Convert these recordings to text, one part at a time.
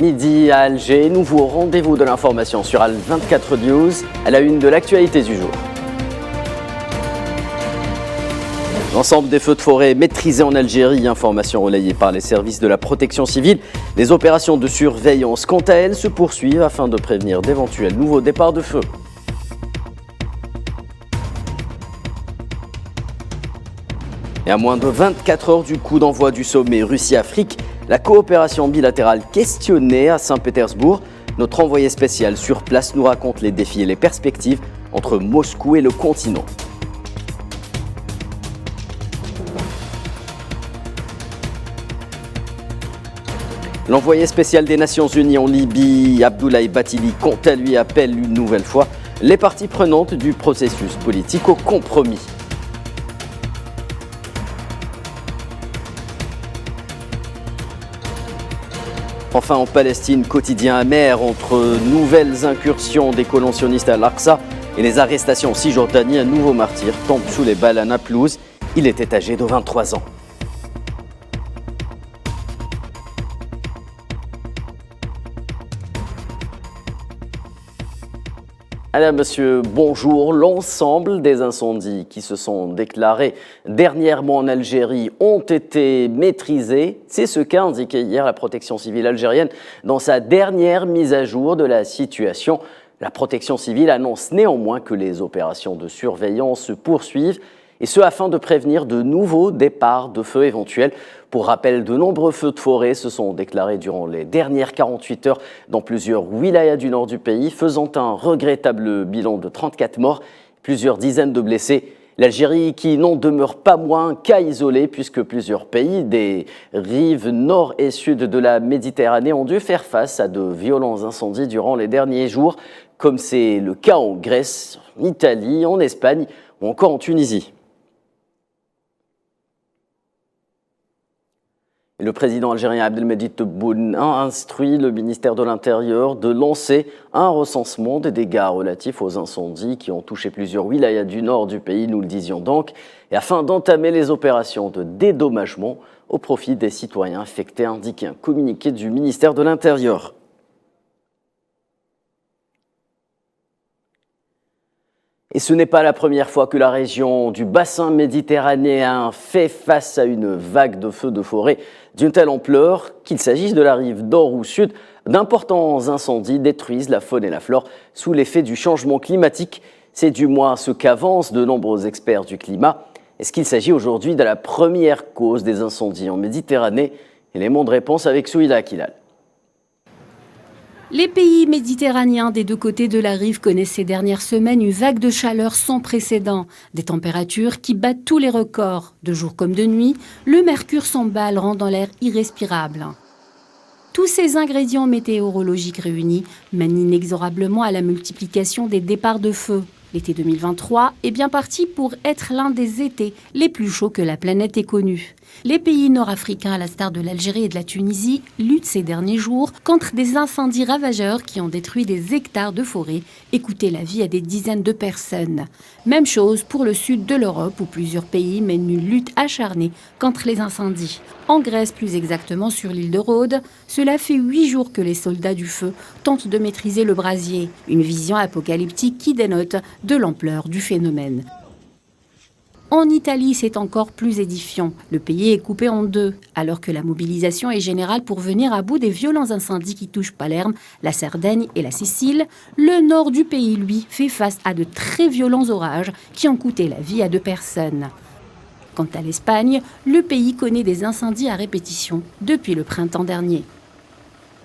Midi à Alger, nouveau rendez-vous de l'information sur Al 24 News, à la une de l'actualité du jour. L'ensemble des feux de forêt maîtrisés en Algérie, information relayée par les services de la protection civile. Les opérations de surveillance, quant à elles, se poursuivent afin de prévenir d'éventuels nouveaux départs de feu. Et à moins de 24 heures du coup d'envoi du sommet Russie-Afrique, la coopération bilatérale questionnée à Saint-Pétersbourg. Notre envoyé spécial sur place nous raconte les défis et les perspectives entre Moscou et le continent. L'envoyé spécial des Nations Unies en Libye, Abdoulaye Bathily, quant à lui, appelle une nouvelle fois les parties prenantes du processus politique au compromis. Enfin, en Palestine, quotidien amer entre nouvelles incursions des colons sionistes à Al-Aqsa et les arrestations en Cisjordanie. Un nouveau martyr tombe sous les balles à Naplouse. Il était âgé de 23 ans. Allez, monsieur, bonjour. L'ensemble des incendies qui se sont déclarés dernièrement en Algérie ont été maîtrisés. C'est ce qu'a indiqué hier la protection civile algérienne dans sa dernière mise à jour de la situation. La protection civile annonce néanmoins que les opérations de surveillance se poursuivent, et ce afin de prévenir de nouveaux départs de feu éventuels. Pour rappel, de nombreux feux de forêt se sont déclarés durant les dernières 48 heures dans plusieurs wilayas du nord du pays, faisant un regrettable bilan de 34 morts, plusieurs dizaines de blessés. L'Algérie qui n'en demeure pas moins cas isolé, puisque plusieurs pays des rives nord et sud de la Méditerranée ont dû faire face à de violents incendies durant les derniers jours, comme c'est le cas en Grèce, en Italie, en Espagne ou encore en Tunisie. Le président algérien Abdelmajid Tebboune a instruit le ministère de l'Intérieur de lancer un recensement des dégâts relatifs aux incendies qui ont touché plusieurs wilayas du nord du pays, nous le disions donc, et afin d'entamer les opérations de dédommagement au profit des citoyens affectés, indiqué un communiqué du ministère de l'Intérieur. Et ce n'est pas la première fois que la région du bassin méditerranéen fait face à une vague de feux de forêt d'une telle ampleur, qu'il s'agisse de la rive nord ou sud, d'importants incendies détruisent la faune et la flore sous l'effet du changement climatique. C'est du moins ce qu'avancent de nombreux experts du climat. Est-ce qu'il s'agit aujourd'hui de la première cause des incendies en Méditerranée? Élément de réponse avec Souila Akilal. Les pays méditerranéens des deux côtés de la rive connaissent ces dernières semaines une vague de chaleur sans précédent. Des températures qui battent tous les records. De jour comme de nuit, le mercure s'emballe, rendant l'air irrespirable. Tous ces ingrédients météorologiques réunis mènent inexorablement à la multiplication des départs de feu. L'été 2023 est bien parti pour être l'un des étés les plus chauds que la planète ait connus. Les pays nord-africains, à la star de l'Algérie et de la Tunisie, luttent ces derniers jours contre des incendies ravageurs qui ont détruit des hectares de forêt et coûté la vie à des dizaines de personnes. Même chose pour le sud de l'Europe, où plusieurs pays mènent une lutte acharnée contre les incendies. En Grèce, plus exactement sur l'île de Rhodes, cela fait 8 jours que les soldats du feu tentent de maîtriser le brasier. Une vision apocalyptique qui dénote de l'ampleur du phénomène. En Italie, c'est encore plus édifiant. Le pays est coupé en deux, alors que la mobilisation est générale pour venir à bout des violents incendies qui touchent Palerme, la Sardaigne et la Sicile. Le nord du pays, lui, fait face à de très violents orages qui ont coûté la vie à 2 personnes. Quant à l'Espagne, le pays connaît des incendies à répétition depuis le printemps dernier.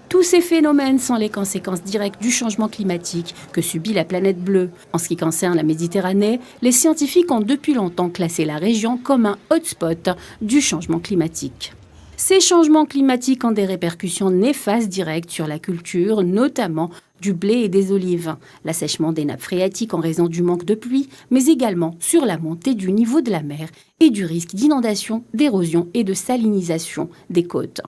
Tous ces phénomènes sont les conséquences directes du changement climatique que subit la planète bleue. En ce qui concerne la Méditerranée, les scientifiques ont depuis longtemps classé la région comme un hotspot du changement climatique. Ces changements climatiques ont des répercussions néfastes directes sur la culture, notamment du blé et des olives, l'assèchement des nappes phréatiques en raison du manque de pluie, mais également sur la montée du niveau de la mer et du risque d'inondation, d'érosion et de salinisation des côtes.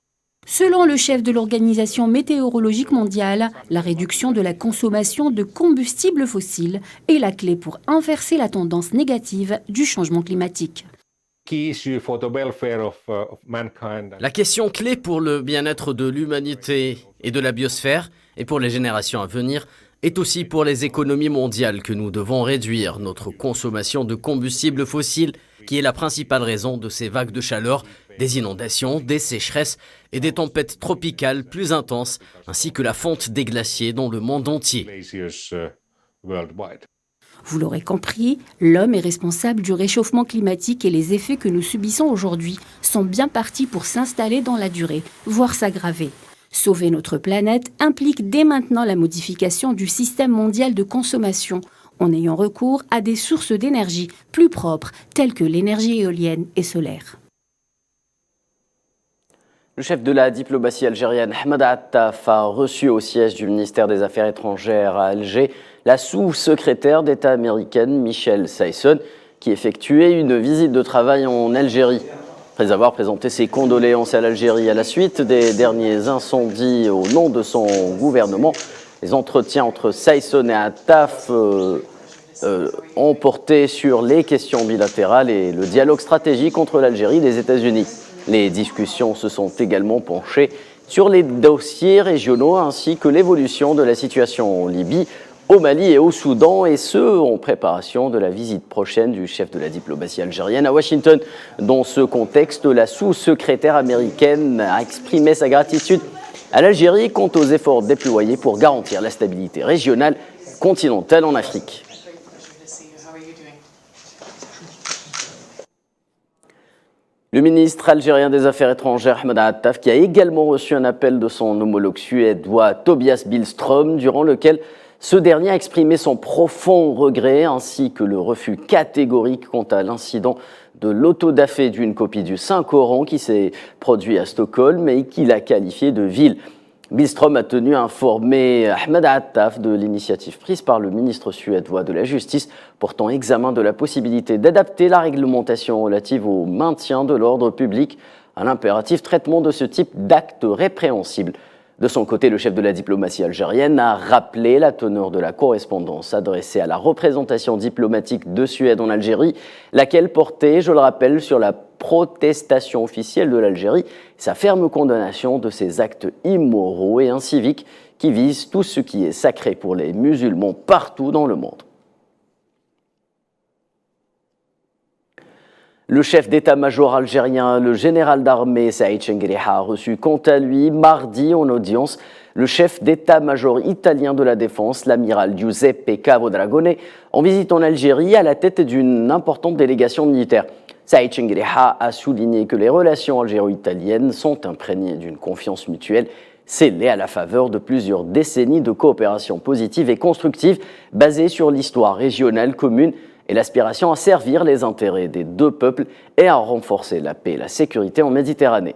Selon le chef de l'Organisation météorologique mondiale, la réduction de la consommation de combustibles fossiles est la clé pour inverser la tendance négative du changement climatique. La question clé pour le bien-être de l'humanité et de la biosphère, et pour les générations à venir, est aussi pour les économies mondiales que nous devons réduire notre consommation de combustibles fossiles, qui est la principale raison de ces vagues de chaleur, des inondations, des sécheresses et des tempêtes tropicales plus intenses, ainsi que la fonte des glaciers dans le monde entier. Vous l'aurez compris, l'homme est responsable du réchauffement climatique et les effets que nous subissons aujourd'hui sont bien partis pour s'installer dans la durée, voire s'aggraver. Sauver notre planète implique dès maintenant la modification du système mondial de consommation en ayant recours à des sources d'énergie plus propres telles que l'énergie éolienne et solaire. Le chef de la diplomatie algérienne, Ahmed Attaf, a reçu au siège du ministère des Affaires étrangères à Alger la sous-secrétaire d'État américaine Michelle Sisson, qui effectuait une visite de travail en Algérie. Après avoir présenté ses condoléances à l'Algérie à la suite des derniers incendies au nom de son gouvernement, les entretiens entre Sisson et Attaf ont porté sur les questions bilatérales et le dialogue stratégique entre l'Algérie et les États-Unis. Les discussions se sont également penchées sur les dossiers régionaux ainsi que l'évolution de la situation en Libye, au Mali et au Soudan, et ce, en préparation de la visite prochaine du chef de la diplomatie algérienne à Washington. Dans ce contexte, la sous-secrétaire américaine a exprimé sa gratitude à l'Algérie quant aux efforts déployés pour garantir la stabilité régionale continentale en Afrique. Le ministre algérien des Affaires étrangères, Ahmed Attaf, qui a également reçu un appel de son homologue suédois, Tobias Billström, durant lequel ce dernier a exprimé son profond regret ainsi que le refus catégorique quant à l'incident de l'autodafé d'une copie du Saint-Coran qui s'est produit à Stockholm et qu'il a qualifié de vil. Billström a tenu à informer Ahmed Attaf de l'initiative prise par le ministre suédois de la Justice portant examen de la possibilité d'adapter la réglementation relative au maintien de l'ordre public à l'impératif traitement de ce type d'actes répréhensibles. De son côté, le chef de la diplomatie algérienne a rappelé la teneur de la correspondance adressée à la représentation diplomatique de Suède en Algérie, laquelle portait, je le rappelle, sur la protestation officielle de l'Algérie, sa ferme condamnation de ces actes immoraux et inciviques qui visent tout ce qui est sacré pour les musulmans partout dans le monde. Le chef d'état-major algérien, le général d'armée Saïd Chengueriha, a reçu quant à lui mardi en audience le chef d'état-major italien de la défense, l'amiral Giuseppe Cavodragone, en visite en Algérie à la tête d'une importante délégation militaire. Saïd Chengueriha a souligné que les relations algéro-italiennes sont imprégnées d'une confiance mutuelle scellée à la faveur de plusieurs décennies de coopération positive et constructive basée sur l'histoire régionale commune et l'aspiration à servir les intérêts des deux peuples et à renforcer la paix et la sécurité en Méditerranée.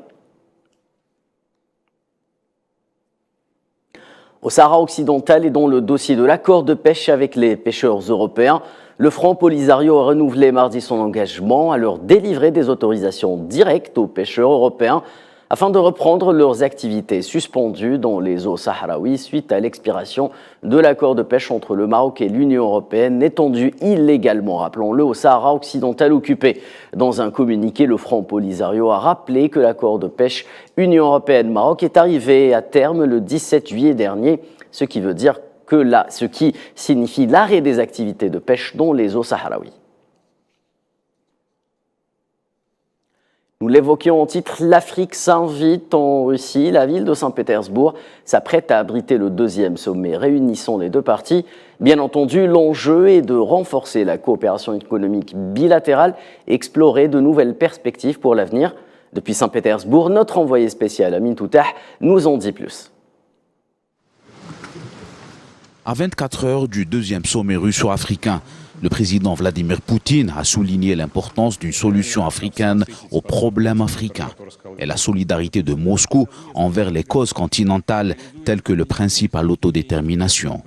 Au Sahara occidental et dans le dossier de l'accord de pêche avec les pêcheurs européens, le Front Polisario a renouvelé mardi son engagement à leur délivrer des autorisations directes aux pêcheurs européens afin de reprendre leurs activités suspendues dans les eaux sahraouies suite à l'expiration de l'accord de pêche entre le Maroc et l'Union européenne, étendu illégalement, rappelons-le, au Sahara occidental occupé. Dans un communiqué, le Front Polisario a rappelé que l'accord de pêche Union européenne-Maroc est arrivé à terme le 17 juillet dernier, ce qui signifie l'arrêt des activités de pêche dans les eaux sahraouies. Nous l'évoquions en titre, l'Afrique s'invite en Russie. La ville de Saint-Pétersbourg s'apprête à abriter le deuxième sommet réunissant les deux parties. Bien entendu, l'enjeu est de renforcer la coopération économique bilatérale et explorer de nouvelles perspectives pour l'avenir. Depuis Saint-Pétersbourg, notre envoyé spécial Amin Toutah nous en dit plus. À 24 heures du deuxième sommet russo-africain, le président Vladimir Poutine a souligné l'importance d'une solution africaine aux problèmes africains et la solidarité de Moscou envers les causes continentales telles que le principe à l'autodétermination.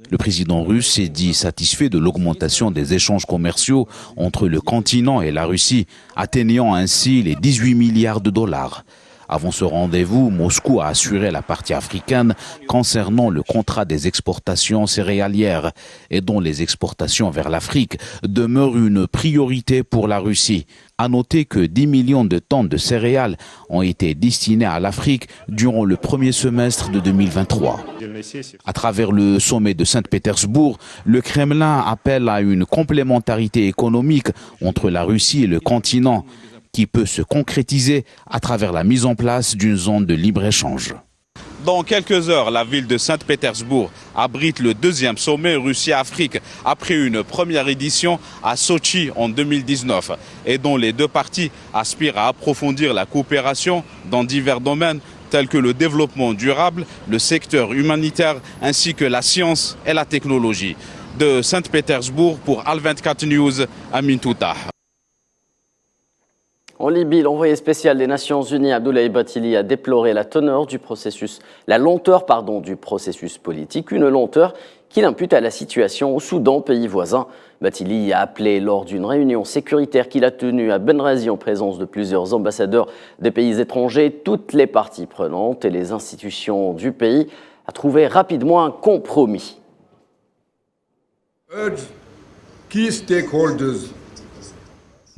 Le président russe s'est dit satisfait de l'augmentation des échanges commerciaux entre le continent et la Russie, atteignant ainsi les 18 milliards de dollars. Avant ce rendez-vous, Moscou a assuré la partie africaine concernant le contrat des exportations céréalières et dont les exportations vers l'Afrique demeurent une priorité pour la Russie. À noter que 10 millions de tonnes de céréales ont été destinées à l'Afrique durant le premier semestre de 2023. À travers le sommet de Saint-Pétersbourg, le Kremlin appelle à une complémentarité économique entre la Russie et le continent qui peut se concrétiser à travers la mise en place d'une zone de libre-échange. Dans quelques heures, la ville de Saint-Pétersbourg abrite le deuxième sommet Russie-Afrique après une première édition à Sochi en 2019 et dont les deux parties aspirent à approfondir la coopération dans divers domaines tels que le développement durable, le secteur humanitaire ainsi que la science et la technologie. De Saint-Pétersbourg pour Al24 News, Amin Touta. En Libye, l'envoyé spécial des Nations Unies, Abdoulaye Bathily, a déploré la lenteur du processus politique, une lenteur qu'il impute à la situation au Soudan, pays voisin. Bathily a appelé lors d'une réunion sécuritaire qu'il a tenue à Benghazi en présence de plusieurs ambassadeurs des pays étrangers, toutes les parties prenantes et les institutions du pays à trouver rapidement un compromis.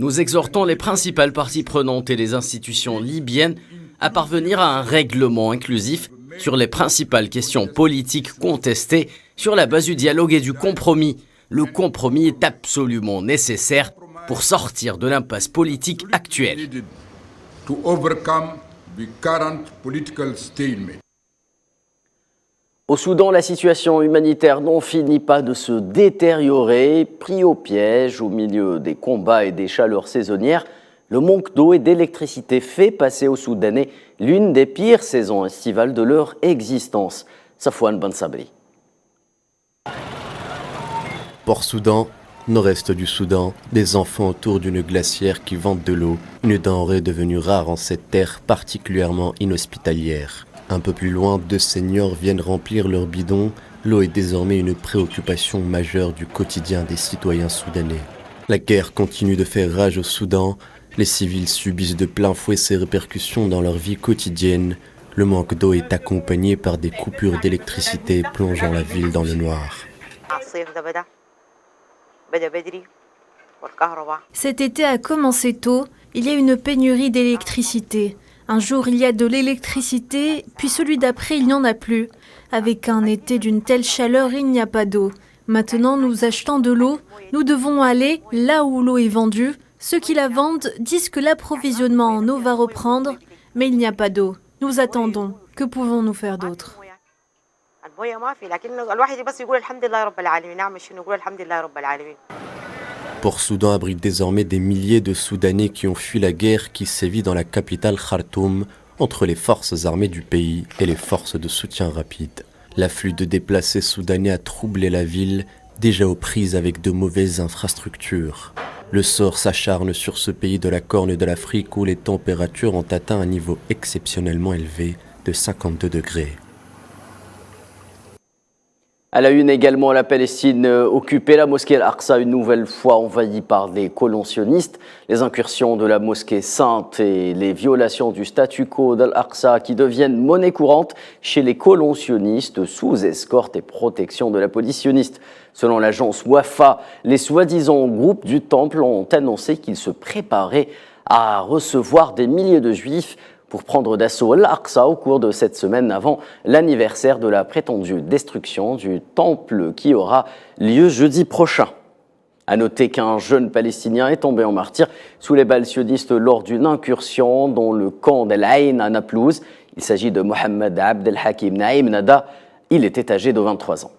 Nous exhortons les principales parties prenantes et les institutions libyennes à parvenir à un règlement inclusif sur les principales questions politiques contestées sur la base du dialogue et du compromis. Le compromis est absolument nécessaire pour sortir de l'impasse politique actuelle. Au Soudan, la situation humanitaire n'en finit pas de se détériorer. Pris au piège au milieu des combats et des chaleurs saisonnières, le manque d'eau et d'électricité fait passer aux Soudanais l'une des pires saisons estivales de leur existence. Safouane Ben Sabri. Port-Soudan, nord-est du Soudan, des enfants autour d'une glacière qui vante de l'eau, une denrée devenue rare en cette terre particulièrement inhospitalière. Un peu plus loin, deux seniors viennent remplir leurs bidons. L'eau est désormais une préoccupation majeure du quotidien des citoyens soudanais. La guerre continue de faire rage au Soudan. Les civils subissent de plein fouet ses répercussions dans leur vie quotidienne. Le manque d'eau est accompagné par des coupures d'électricité plongeant la ville dans le noir. Cet été a commencé tôt. Il y a une pénurie d'électricité. Un jour, il y a de l'électricité, puis celui d'après, il n'y en a plus. Avec un été d'une telle chaleur, il n'y a pas d'eau. Maintenant, nous achetons de l'eau. Nous devons aller là où l'eau est vendue. Ceux qui la vendent disent que l'approvisionnement en eau va reprendre, mais il n'y a pas d'eau. Nous attendons. Que pouvons-nous faire d'autre ? Port-Soudan abrite désormais des milliers de Soudanais qui ont fui la guerre qui sévit dans la capitale Khartoum entre les forces armées du pays et les forces de soutien rapide. L'afflux de déplacés soudanais a troublé la ville, déjà aux prises avec de mauvaises infrastructures. Le sort s'acharne sur ce pays de la Corne de l'Afrique où les températures ont atteint un niveau exceptionnellement élevé de 52 degrés. À la une également, la Palestine occupée, la mosquée Al-Aqsa une nouvelle fois envahie par des colons sionistes. Les incursions de la mosquée sainte et les violations du statu quo d'Al-Aqsa qui deviennent monnaie courante chez les colons sionistes sous escorte et protection de la police sioniste. Selon l'agence Wafa, les soi-disant groupes du temple ont annoncé qu'ils se préparaient à recevoir des milliers de juifs pour prendre d'assaut Al-Aqsa au cours de cette semaine avant l'anniversaire de la prétendue destruction du temple qui aura lieu jeudi prochain. À noter qu'un jeune Palestinien est tombé en martyr sous les balles sionistes lors d'une incursion dans le camp d'Al-Ain à Naplouse. Il s'agit de Mohamed Abd el-Hakim Naïm Nada. Il était âgé de 23 ans.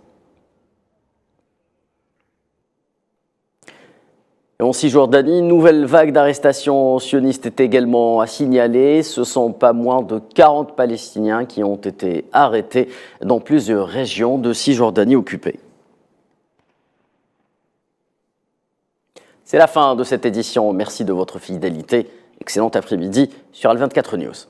En Cisjordanie, une nouvelle vague d'arrestations sionistes est également à signaler. Ce sont pas moins de 40 Palestiniens qui ont été arrêtés dans plusieurs régions de Cisjordanie occupée. C'est la fin de cette édition. Merci de votre fidélité. Excellent après-midi sur Al24 News.